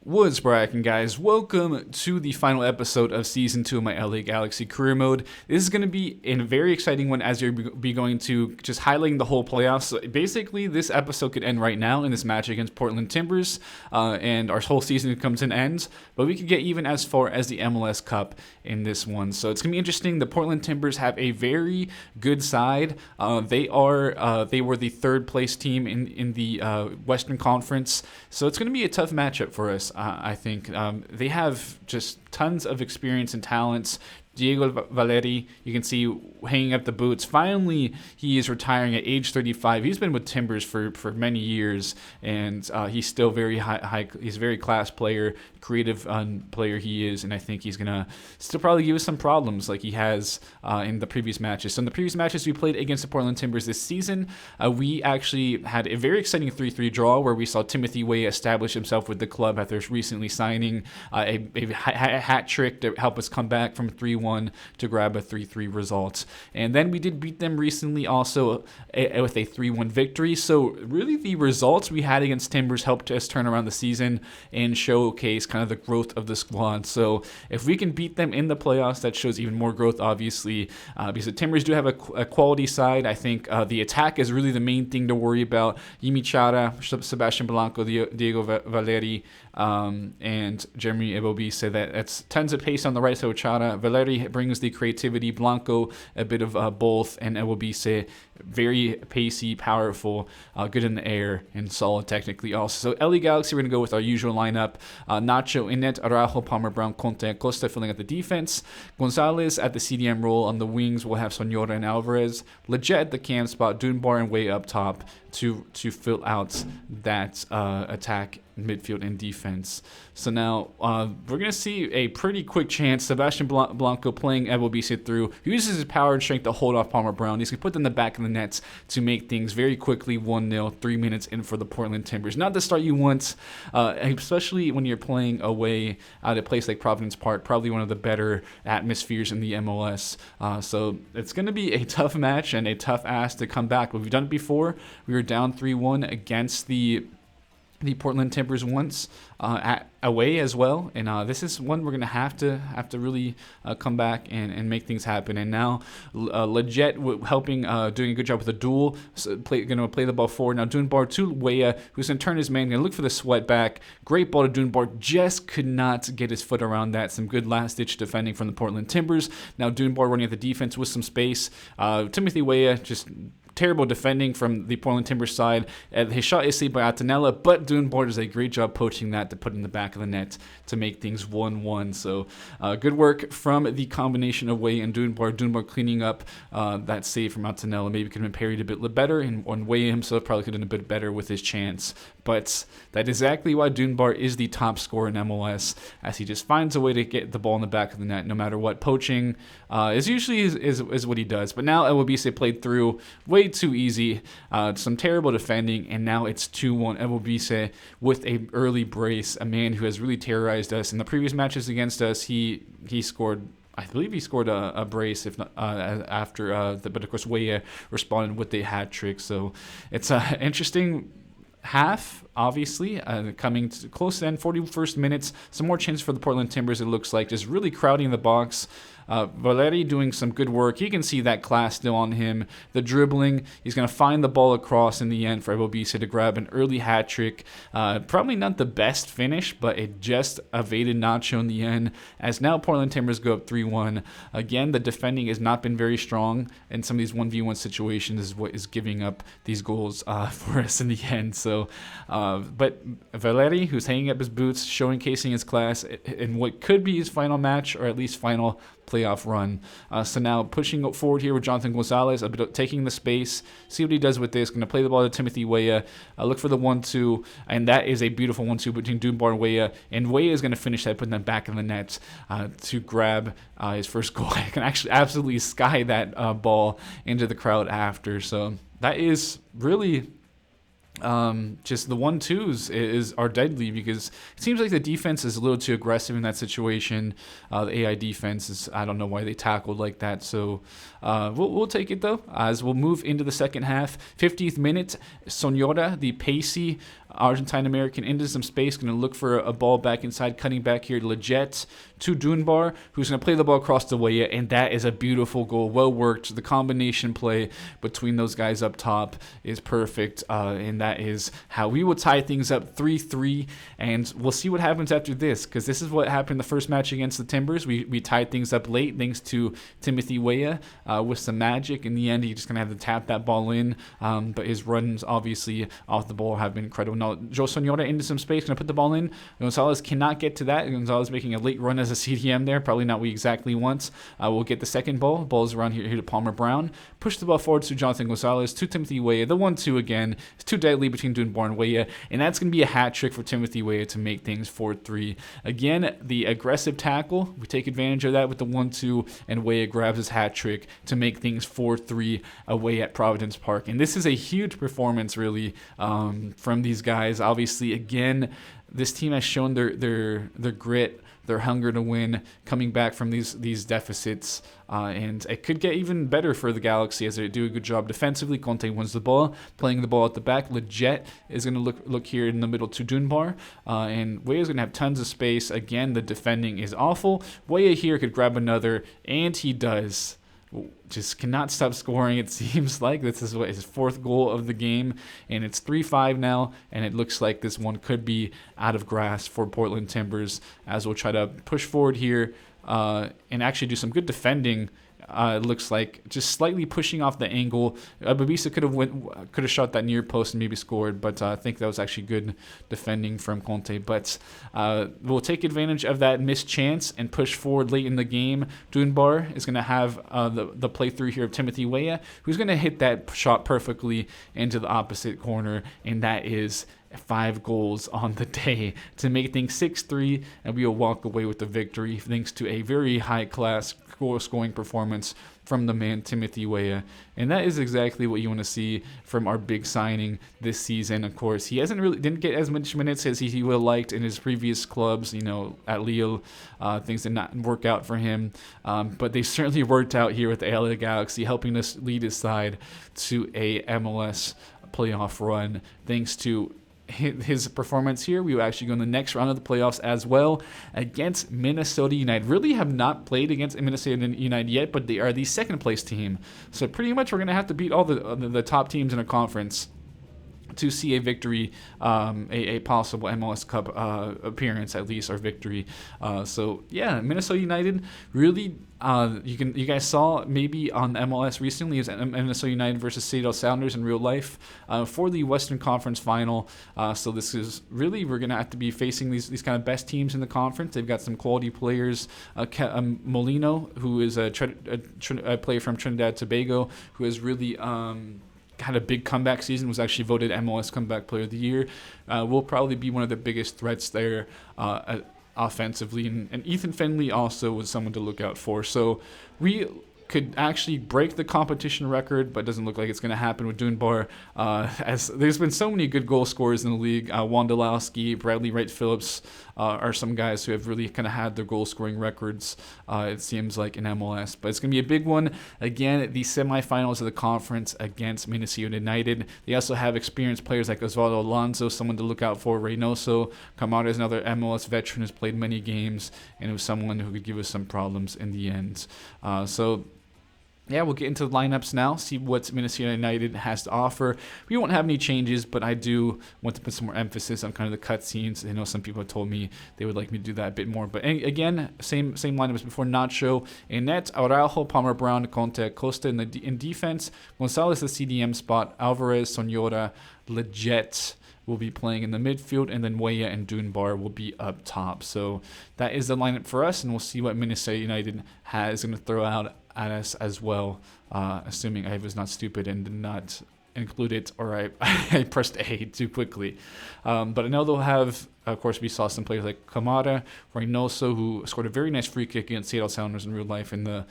What's brackin', guys? Welcome to the final episode of Season 2 of my LA Galaxy Career Mode. This is going to be a very exciting one as you'll be going to just highlighting the whole playoffs. So basically, this episode could end right now in this match against Portland Timbers, and our whole season comes to an end. But we could get even as far as the MLS Cup in this one. So it's going to be interesting. The Portland Timbers have a very good side. They were the third place team in the Western Conference. So it's going to be a tough matchup for us. I think they have just tons of experience and talents. Diego Valeri, you can see hanging up the boots. Finally, he is retiring at age 35. He's been with Timbers for many years, and he's still very high. He's a very class player, creative player he is, and I think he's going to still probably give us some problems like he has in the previous matches. So in the previous matches we played against the Portland Timbers this season, we actually had a very exciting 3-3 draw where we saw Timothy Weah establish himself with the club after recently signing a hat trick to help us come back from 3-1 to grab a 3-3 result. And then we did beat them recently also with a 3-1 victory. So really the results we had against Timbers helped us turn around the season and showcase kind of the growth of the squad. So if we can beat them in the playoffs, that shows even more growth, obviously, because the Timbers do have a quality side. I think the attack is really the main thing to worry about. Yimi Chara, Sebastian Blanco, Diego Valeri, and Jeremy Ebobi say that that's tons of pace on the right side of Chara. Valeri brings the creativity, Blanco a bit of both, and Ebobi say very pacey, powerful, good in the air, and solid technically also. So LA Galaxy, we're going to go with our usual lineup. Nacho, Inet, Araujo, Palmer, Brown, Conte, Costa filling at the defense. Gonzalez at the CDM role. On the wings, we'll have Sonora and Alvarez. Leggett at the cam spot. Dunbar and Way up top to fill out that attack, midfield, and defense. So now we're going to see a pretty quick chance. Sebastian Blanco playing Ebobise through. He uses his power and strength to hold off Palmer Brown. He's going to put them in the back of the nets to make things very quickly 1-0, 3 minutes in for the Portland Timbers. Not the start you want, especially when you're playing away at a place like Providence Park, probably one of the better atmospheres in the MLS. So it's going to be a tough match and a tough ask to come back. But we've done it before. We were down 3-1 against the Portland Timbers once away as well, and this is one we're gonna have to really come back and make things happen. And now Leggett helping, doing a good job with the duel, gonna play the ball forward. Now Dunbar to Weah, who's gonna turn his man, gonna look for the sweat back. Great ball to Dunbar, just could not get his foot around that. Some good last ditch defending from the Portland Timbers. Now Dunbar running at the defense with some space. Timothy Weah just terrible defending from the Portland Timbers side. His shot is saved by Atenella, but Dunbar does a great job poaching that to put in the back of the net to make things 1-1. So good work from the combination of Way and Dunbar. Dunbar cleaning up that save from Atenella. Maybe could have been parried a bit better, and Way himself probably could have done a bit better with his chance. But that is exactly why Dunbar is the top scorer in MLS, as he just finds a way to get the ball in the back of the net no matter what. Poaching is usually is what he does. But now Ewobise played through way too easy. Some terrible defending, and now it's 2-1. Ewobise with a early brace, a man who has really terrorized us. In the previous matches against us, he scored, I believe he scored a brace, if not after but of course Weah responded with a hat trick. So it's an interesting half, obviously, coming to close to the end, 41st minutes. Some more chances for the Portland Timbers, it looks like, just really crowding the box. Valeri doing some good work. You can see that class still on him. The dribbling, he's going to find the ball across in the end for Ebobise to grab an early hat trick. Probably not the best finish, but it just evaded Nacho in the end, as now Portland Timbers go up 3-1. Again, the defending has not been very strong, and some of these 1v1 situations is what is giving up these goals for us in the end. So, but Valeri, who's hanging up his boots, showcasing his class in what could be his final match, or at least final playoff run. So now pushing forward here with Jonathan Gonzalez, taking the space, see what he does with this. Going to play the ball to Timothy Weah, look for the 1-2, and that is a beautiful 1-2 between Dunbar and Weah. And Weah is going to finish that, putting them back in the net to grab his first goal. I can actually absolutely sky that ball into the crowd after. So that is really just the 1-2s are deadly, because it seems like the defense is a little too aggressive in that situation. The AI defense is, I don't know why they tackled like that. So we'll take it though, as we'll move into the second half. 50th minute, Sonora, the pacey Argentine-American into some space, going to look for a ball back inside, cutting back here, Leggett to Dunbar, who's going to play the ball across the way, and that is a beautiful goal. Well worked. The combination play between those guys up top is perfect, and that is how we will tie things up 3-3, and we'll see what happens after this, because this is what happened the first match against the Timbers. We tied things up late thanks to Timothy Weah with some magic. In the end, he's just going to have to tap that ball in, but his runs, obviously, off the ball have been incredible. Now, Joe Sonora into some space, going to put the ball in. Gonzalez cannot get to that. Gonzalez making a late run as a CDM there, probably not what we exactly want. We'll get the second ball. Ball's around here to Palmer Brown. Push the ball forward to Jonathan Gonzalez, to Timothy Weah. The 1-2 again. It's too deadly between Dunbar and Weah, and that's going to be a hat trick for Timothy Weah to make things 4-3. Again, the aggressive tackle. We take advantage of that with the 1-2, and Weah grabs his hat trick to make things 4-3 away at Providence Park. And this is a huge performance, really, from these guys. Obviously, again, this team has shown their grit, their hunger to win, coming back from these deficits, and it could get even better for the Galaxy as they do a good job defensively. Conte wins the ball, playing the ball at the back. Leggett is going to look here in the middle to Dunbar, and Weah is going to have tons of space. Again, the defending is awful. Weah here could grab another, and he does. Just cannot stop scoring, it seems like. This is his fourth goal of the game, and it's 3-5 now, and it looks like this one could be out of grasp for Portland Timbers, as we'll try to push forward here and actually do some good defending. It looks like just slightly pushing off the angle. Babisa could have shot that near post and maybe scored, but I think that was actually good defending from Conte. But we'll take advantage of that missed chance and push forward late in the game. Dunbar is going to have the playthrough here of Timothy Weah, who's going to hit that shot perfectly into the opposite corner, and that is 5 goals on the day to make things 6-3, and we will walk away with the victory thanks to a very high-class goal-scoring performance from the man Timothy Weah. And that is exactly what you want to see from our big signing this season. Of course, he didn't get as much minutes as he would have liked in his previous clubs. At Lille, things did not work out for him, but they certainly worked out here with the LA Galaxy, helping us lead his side to a MLS playoff run thanks to his performance here. We will actually go in the next round of the playoffs as well against Minnesota United. Really have not played against Minnesota United yet, but they are the second place team. So pretty much we're going to have to beat all the top teams in a conference to see a victory, a possible MLS Cup appearance at least, or victory. So yeah, Minnesota United really. You guys saw maybe on MLS recently is Minnesota United versus Seattle Sounders in real life for the Western Conference Final. So this is really, we're gonna have to be facing these kind of best teams in the conference. They've got some quality players. Molino, who is a player from Trinidad and Tobago, who has really had a big comeback season, was actually voted MLS Comeback Player of the Year, will probably be one of the biggest threats there offensively. And Ethan Finley also was someone to look out for. So we could actually break the competition record, but it doesn't look like it's going to happen with Dunbar. As there's been so many good goal scorers in the league. Wondolowski, Bradley Wright-Phillips are some guys who have really kind of had their goal scoring records, it seems like, in MLS. But it's going to be a big one. Again, the semifinals of the conference against Minnesota United. They also have experienced players like Osvaldo Alonso, someone to look out for. Reynoso Camara is another MLS veteran who's played many games, and who's someone who could give us some problems in the end. Yeah, we'll get into the lineups now, see what Minnesota United has to offer. We won't have any changes, but I do want to put some more emphasis on kind of the cutscenes. I know some people have told me they would like me to do that a bit more. But again, same lineup as before. Nacho in net, Araujo, Palmer Brown, Conte, Costa in defense, Gonzalez the CDM spot, Alvarez, Sonora, Leggett will be playing in the midfield, and then Weah and Dunbar will be up top. So that is the lineup for us, and we'll see what Minnesota United is going to throw out at us as well, assuming I was not stupid and did not include it, or I pressed A too quickly. But I know they'll have, of course, we saw some players like Kamada, Reynoso, who scored a very nice free kick against Seattle Sounders in real life in the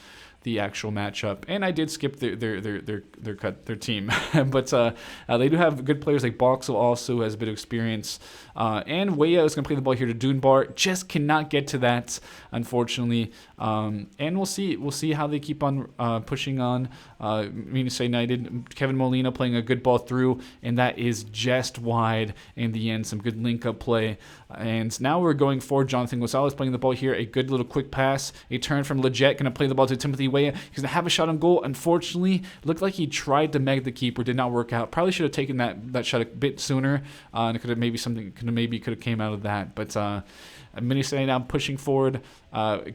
the actual matchup, and I did skip their team, but they do have good players like Boxel also has a bit of experience, and Weah is going to play the ball here to Dunbar, just cannot get to that, unfortunately, and we'll see how they keep on pushing on. Minnesota United, Kevin Molina playing a good ball through, and that is just wide in the end. Some good link-up play, and now we're going for Jonathan Gonzalez playing the ball here. A good little quick pass, a turn from Leggett, going to play the ball to Timothy Weah. He's going to have a shot on goal. Unfortunately, looked like he tried to meg the keeper, did not work out. Probably should have taken that shot a bit sooner, and it could have came out of that. But Minnesota now pushing forward.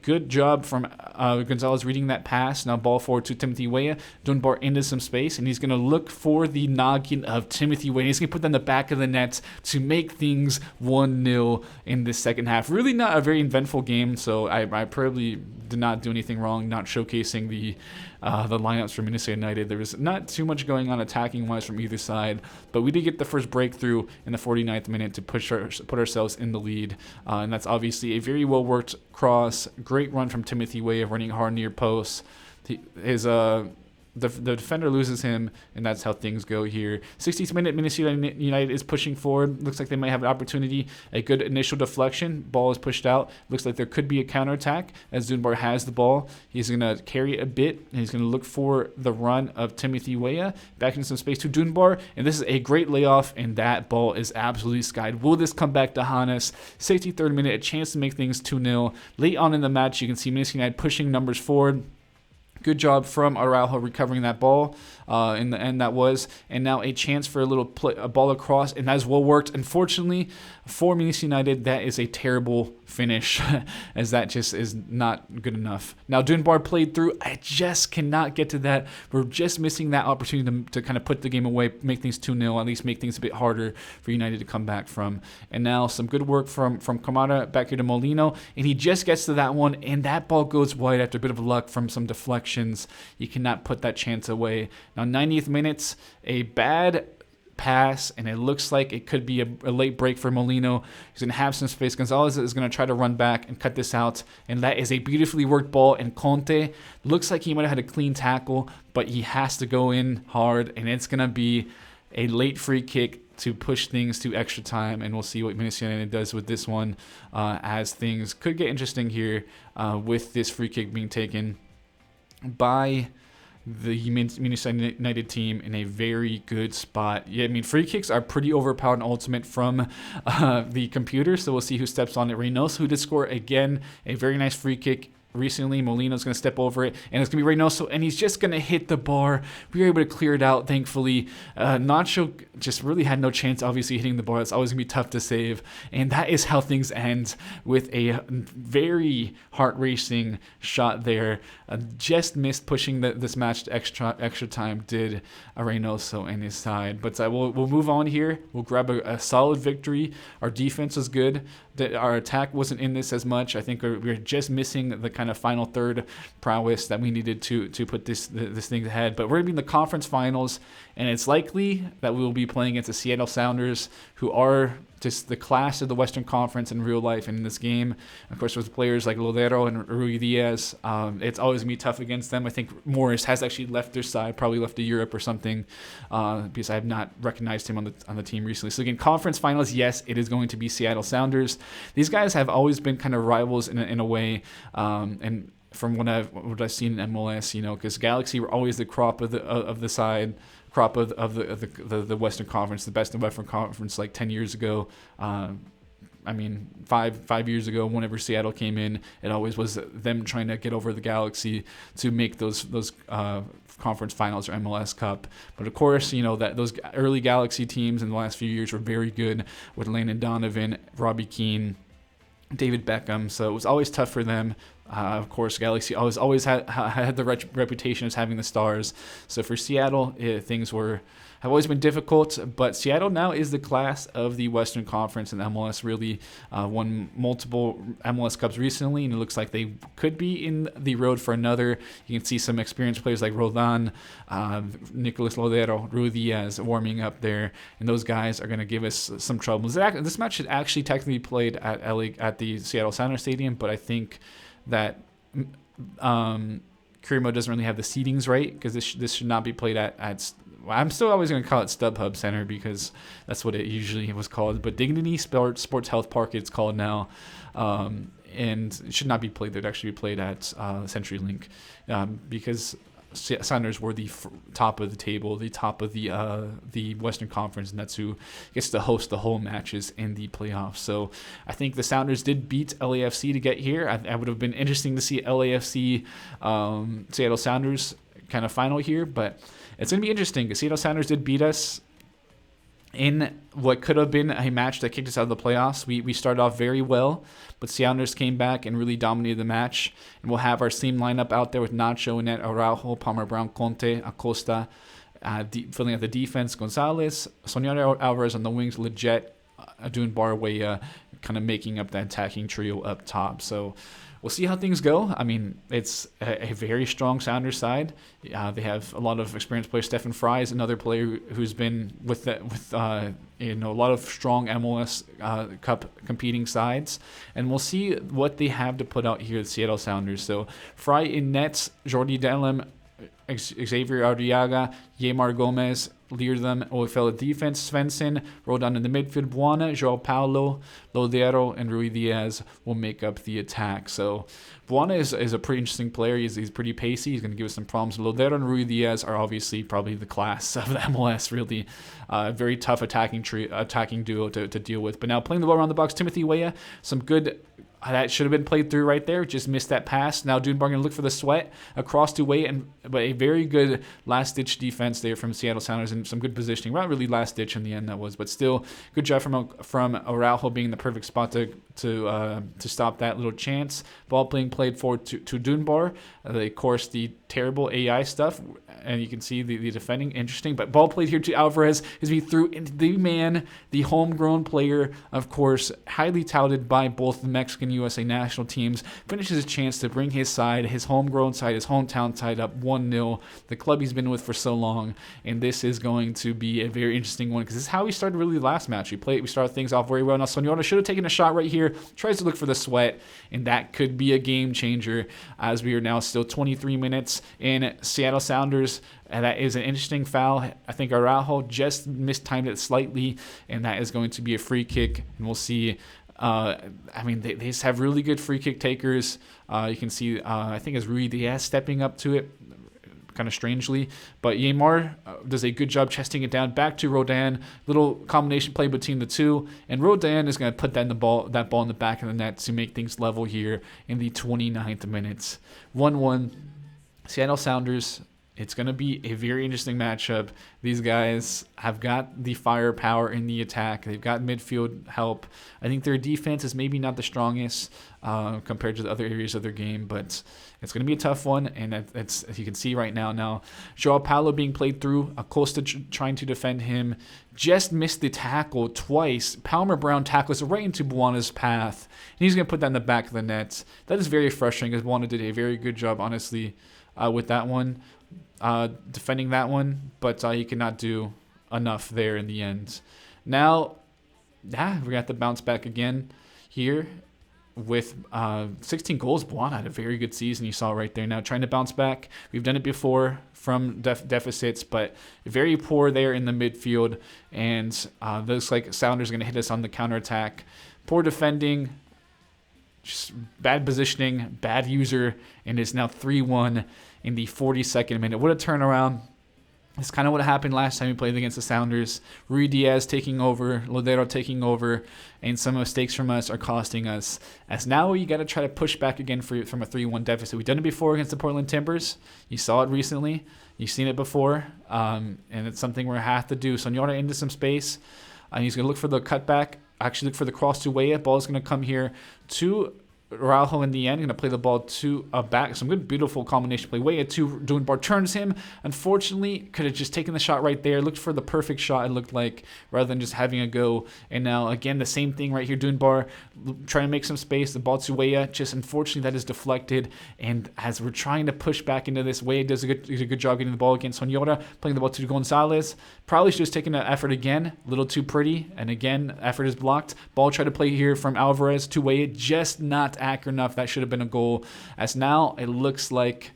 Good job from Gonzalez reading that pass. Now ball forward to Timothy Weah. Dunbar into some space, and he's going to look for the noggin of Timothy Weah. He's going to put that in the back of the net to make things 1-0 in this second half. Really not a very eventful game, so I probably did not do anything wrong, not showcasing the lineups for Minnesota United. There was not too much going on attacking-wise from either side, but we did get the first breakthrough in the 49th minute to put ourselves in the lead, and that's obviously a very well-worked cross. Great run from Timothy Weah, running hard near post. The defender loses him, and that's how things go here. 60th minute, Minnesota United is pushing forward. Looks like they might have an opportunity. A good initial deflection. Ball is pushed out. Looks like there could be a counterattack as Dunbar has the ball. He's going to carry it a bit, and he's going to look for the run of Timothy Weah. Back into some space to Dunbar, and this is a great layoff, and that ball is absolutely skied. Will this come back to Hannes? 63rd minute, a chance to make things 2-0. Late on in the match, you can see Minnesota United pushing numbers forward. Good job from Araujo recovering that ball in the end, that was. And now a chance for a ball across, and that is well worked. Unfortunately, for Minnesota United, that is a terrible finish, as that just is not good enough. Now, Dunbar played through. I just cannot get to that. We're just missing that opportunity to kind of put the game away, make things 2-0, at least make things a bit harder for United to come back from. And now some good work from Kamara back here to Molino, and he just gets to that one, and that ball goes wide after a bit of luck from some deflections. You cannot put that chance away. Now, 90th minutes, a bad pass, and it looks like it could be a late break for Molino. He's going to have some space. Gonzalez is going to try to run back and cut this out, and that is a beautifully worked ball. And Conte looks like he might have had a clean tackle, but he has to go in hard, and it's going to be a late free kick to push things to extra time, and we'll see what Minnesota United does with this one, as things could get interesting here with this free kick being taken by the Minnesota United team in a very good spot. Yeah, I mean, free kicks are pretty overpowered in Ultimate from the computer, so we'll see who steps on it. Reynoso, who did score again, a very nice free kick recently. Molino's going to step over it, and it's going to be Reynoso, and he's just going to hit the bar. We were able to clear it out, thankfully. Nacho just really had no chance, obviously, hitting the bar. It's always going to be tough to save, and that is how things end, with a very heart-racing shot there. Just missed pushing this match to extra time, did Reynoso and his side. But we'll move on here. We'll grab a solid victory. Our defense was good. Our attack wasn't in this as much. I think we're just missing the kind of final third prowess that we needed to put this thing ahead. But we're going to be in the conference finals, and it's likely that we will be playing against the Seattle Sounders, who are just the class of the Western Conference in real life and in this game. Of course, with players like Lodero and Rui Diaz, it's always going to be tough against them. I think Morris has actually left their side, probably left to Europe or something, because I have not recognized him on the team recently. So again, conference finals, yes, it is going to be Seattle Sounders. These guys have always been kind of rivals in a way, and from what I've seen in MLS, because Galaxy were always the crop of the side. Crop of the Western Conference, the best in Western Conference, like 10 years ago. I mean, five years ago, whenever Seattle came in, it always was them trying to get over the Galaxy to make those conference finals or MLS Cup. But of course, that those early Galaxy teams in the last few years were very good, with Landon Donovan, Robbie Keane, David Beckham. So it was always tough for them. Of course, Galaxy always had the reputation as having the stars. So for Seattle, things have always been difficult. But Seattle now is the class of the Western Conference, and MLS really won multiple MLS Cups recently, and it looks like they could be in the road for another. You can see some experienced players like Roldan, Nicolas Lodero, Rui Diaz warming up there, and those guys are going to give us some trouble. This match should actually technically be played at the Seattle Sounders Stadium, but I think that Career Mode doesn't really have the seatings right, because this should not be played at well, I'm still always going to call it StubHub Center because that's what it usually was called. But Dignity Sports Health Park, it's called now. And it should not be played there. It actually be played at CenturyLink because Sounders were the top of the table, the top of the Western Conference, and that's who gets to host the whole matches in the playoffs. So I think the Sounders did beat LAFC to get here. I would have been interesting to see LAFC Seattle Sounders kind of final here, but it's going to be interesting because Seattle Sounders did beat us in what could have been a match that kicked us out of the playoffs. We started off very well, but Sounders came back and really dominated the match. And we'll have our same lineup out there with Nacho, Annette, Araujo, Palmer Brown, Conte, Acosta, filling out the defense, Gonzalez, Soñora Alvarez on the wings, Leggett, Dunbar, Weah, kind of making up that attacking trio up top. So we'll see how things go. I mean, it's a very strong Sounders side. They have a lot of experienced players. Stefan Fry is another player who's been with a lot of strong MLS Cup competing sides, and we'll see what they have to put out here at Seattle Sounders. So Fry in nets, Jordi Delem, Xavier Arriaga, Yemar Gomez, Leardam, Oefel defense, Svensson, Rodan in the midfield, Buona, Joao Paulo, Lodero, and Rui Diaz will make up the attack. So Buona is a pretty interesting player. He's pretty pacey. He's going to give us some problems. Lodero and Rui Diaz are obviously probably the class of the MLS, really. Very tough attacking duo to deal with. But now playing the ball around the box, Timothy Weah, some good... That should have been played through right there. Just missed that pass. Now Dunbar going to look for the sweat across to Weah, but a very good last-ditch defense there from Seattle Sounders and some good positioning. Not really last-ditch in the end, that was, but still good job from Araujo being in the perfect spot to stop that little chance. Ball played forward to Dunbar. Of course, the terrible AI stuff, and you can see the defending. Interesting, but ball played here to Alvarez as he threw into the man, the homegrown player, of course, highly touted by both the Mexican USA national teams, finishes his chance to bring his side, his homegrown side, his hometown side up 1-0. The club he's been with for so long, and this is going to be a very interesting one because this is how we started really the last match. We started things off very well. Now Soñora should have taken a shot right here, tries to look for the sweat, and that could be a game changer as we are now still 23 minutes in Seattle Sounders. And that is an interesting foul. I think Araujo just mistimed it slightly, and that is going to be a free kick, and we'll see. They just have really good free kick takers. You can see, I think it's Rui Diaz stepping up to it, kind of strangely. But Yemar does a good job chesting it down. Back to Rodan. Little combination play between the two. And Rodan is going to put that ball in the back of the net to make things level here in the 29th minute. 1-1. Seattle Sounders. It's going to be a very interesting matchup. These guys have got the firepower in the attack. They've got midfield help. I think their defense is maybe not the strongest compared to the other areas of their game, but it's going to be a tough one, and it's, as you can see right now, Joao Paulo being played through, Acosta trying to defend him, just missed the tackle twice. Palmer Brown tackles right into Buona's path, and he's going to put that in the back of the net. That is very frustrating, because Buona did a very good job, honestly, with that one. Defending that one, but he could not do enough there in the end. Now, we're going to have to bounce back again here with 16 goals. Buona had a very good season, you saw right there. Now trying to bounce back. We've done it before from deficits, but very poor there in the midfield, and looks like Sounders are going to hit us on the counterattack. Poor defending, just bad positioning, bad user, and it's now 3-1 in the 42nd minute. What a turnaround. It's kind of what happened last time we played against the Sounders. Rui Diaz taking over, Lodero taking over, and some mistakes from us are costing us. As now you got to try to push back again from a 3-1 deficit. We've done it before against the Portland Timbers. You saw it recently. You've seen it before, and it's something we're going to have to do. Soñora into some space, and he's going to look for the cutback, actually look for the cross to Weah. Ball is going to come here to Araujo in the end, going to play the ball to a back. Some good, beautiful combination play. Weah to Dunbar, turns him. Unfortunately, could have just taken the shot right there. Looked for the perfect shot, it looked like, rather than just having a go. And now, again, the same thing right here. Dunbar trying to make some space. The ball to Weah. Just unfortunately, that is deflected. And as we're trying to push back into this, Weah does a good job getting the ball against Soñora, playing the ball to Gonzalez. Probably should have taken an effort again. A little too pretty. And again, effort is blocked. Ball tried to play here from Alvarez to Weah. Just not accurate enough. That should have been a goal. As now it looks like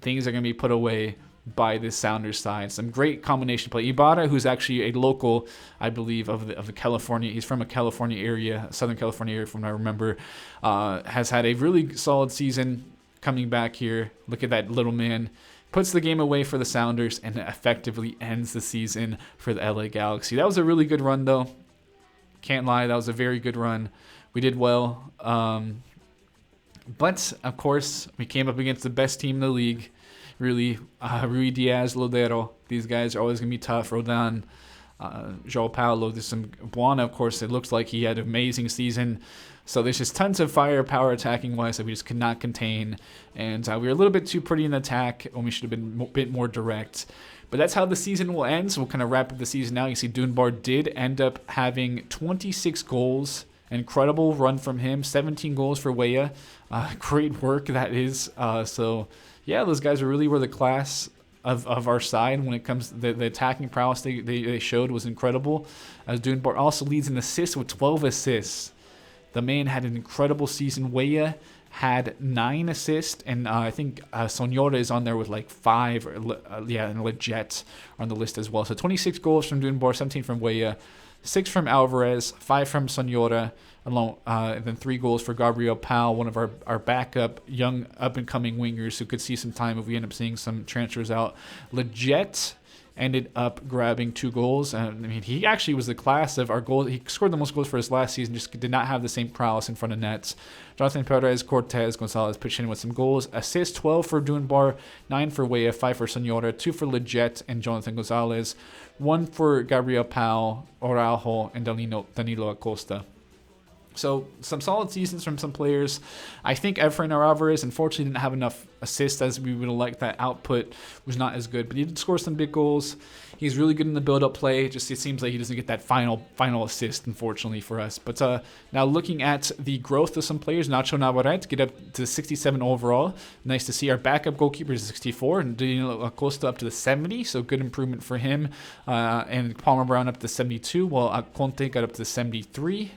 things are going to be put away by this Sounders side. Some great combination play. Ibarra, who's actually a local, I believe, of the California. He's from a California area, Southern California area, from what I remember. Has had a really solid season coming back here. Look at that little man. Puts the game away for the Sounders and effectively ends the season for the LA Galaxy. That was a really good run, though. Can't lie, that was a very good run. We did well. But, of course, we came up against the best team in the league. Really, Rui Diaz, Lodero. These guys are always going to be tough. Rodan, João Paulo. There's some Buana, of course. It looks like he had an amazing season. So there's just tons of firepower attacking-wise that we just could not contain. And we were a little bit too pretty in the attack when we should have been a bit more direct. But that's how the season will end. So we'll kind of wrap up the season now. You see Dunbar did end up having 26 goals. Incredible run from him. 17 goals for Weah. Great work that is. So, yeah, those guys really were the class of our side when it comes to the attacking prowess they showed was incredible. As Dunbar also leads in assists with 12 assists. The man had an incredible season. Weah had 9 assists, and I think Sonora is on there with like 5. And Leggett on the list as well. So 26 goals from Dunbar, 17 from Weah, 6 from Alvarez, 5 from Sonora, and then 3 goals for Gabriel Pau, one of our backup, young, up-and-coming wingers who could see some time if we end up seeing some transfers out. Leggett ended up grabbing 2 goals. I mean, he actually was the class of our goal. He scored the most goals for his last season, just did not have the same prowess in front of nets. Jonathan Perez, Cortez, Gonzalez pitched in with some goals. Assists, 12 for Dunbar, 9 for Weah, 5 for Sonora, 2 for Leggett and Jonathan Gonzalez, 1 for Gabriel Pau, Araujo, and Danilo Acosta. So some solid seasons from some players. I think Efrain Alvarez unfortunately didn't have enough assists as we would have liked. That output was not as good, but he did score some big goals. He's really good in the build-up play. Just it seems like he doesn't get that final assist, unfortunately for us. But now looking at the growth of some players, Nacho Navarrete get up to 67 overall. Nice to see. Our backup goalkeeper is 64, and Danilo Acosta up to the 70, so good improvement for him. And Palmer Brown up to 72, while Conte got up to 73.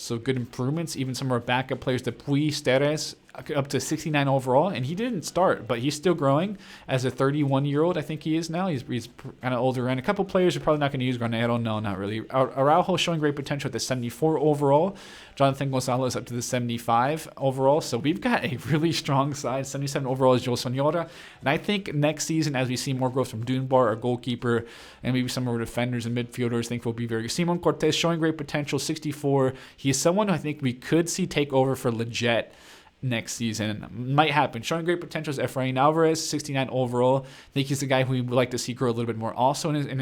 So good improvements. Even some of our backup players, Dupuy, Steres, up to 69 overall. And he didn't start, but he's still growing as a 31-year-old, I think he is now. He's kind of older. And a couple players are probably not going to use Granero. No, not really. Araujo showing great potential at the 74 overall. Jonathan Gonzalez up to the 75 overall. So we've got a really strong side. 77 overall is Joel Sonora. And I think next season, as we see more growth from Dunbar, our goalkeeper, and maybe some of our defenders and midfielders, I think will be very good. Simon Cortez showing great potential, 64. He is someone who I think we could see take over for Leggett next season. Might happen. Showing great potential is Efrain Alvarez, 69 overall. I think he's the guy who we would like to see grow a little bit more. Also in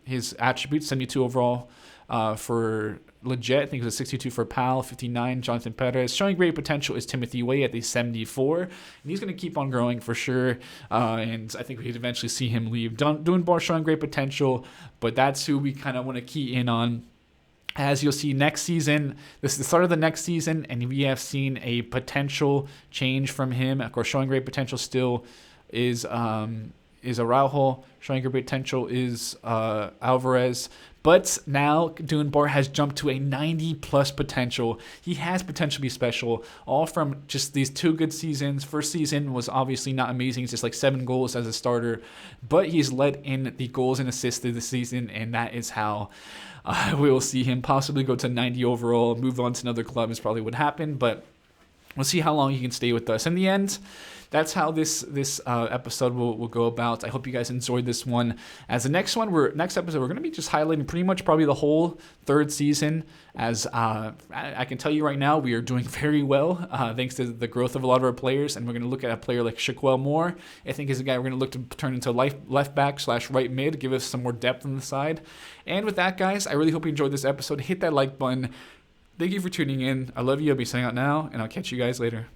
his attributes, 72 overall for Leggett. I think it was a 62 for Pal, 59. Jonathan Perez. Showing great potential is Timothy Way at the 74. And he's going to keep on growing for sure. And I think we could eventually see him leave. Dunbar showing great potential, but that's who we kind of want to key in on. As you'll see next season, this is the start of the next season, and we have seen a potential change from him. Of course, showing great potential still is Araujo. Showing great potential is Alvarez. But now Dunbar has jumped to a 90-plus potential. He has potential to be special, all from just these 2 good seasons. First season was obviously not amazing. It's just like 7 goals as a starter. But he's led in the goals and assists this season, and that is how we will see him possibly go to 90 overall. Move on to another club is probably what happened, but we'll see how long he can stay with us. In the end, that's how this episode will go about. I hope you guys enjoyed this one. As the next episode, we're going to be just highlighting pretty much probably the whole 3rd season. As I can tell you right now, we are doing very well thanks to the growth of a lot of our players. And we're going to look at a player like Shaquille Moore. I think is a guy we're going to look to turn into left back / right mid, give us some more depth on the side. And with that, guys, I really hope you enjoyed this episode. Hit that like button. Thank you for tuning in. I love you. I'll be signing out now, and I'll catch you guys later.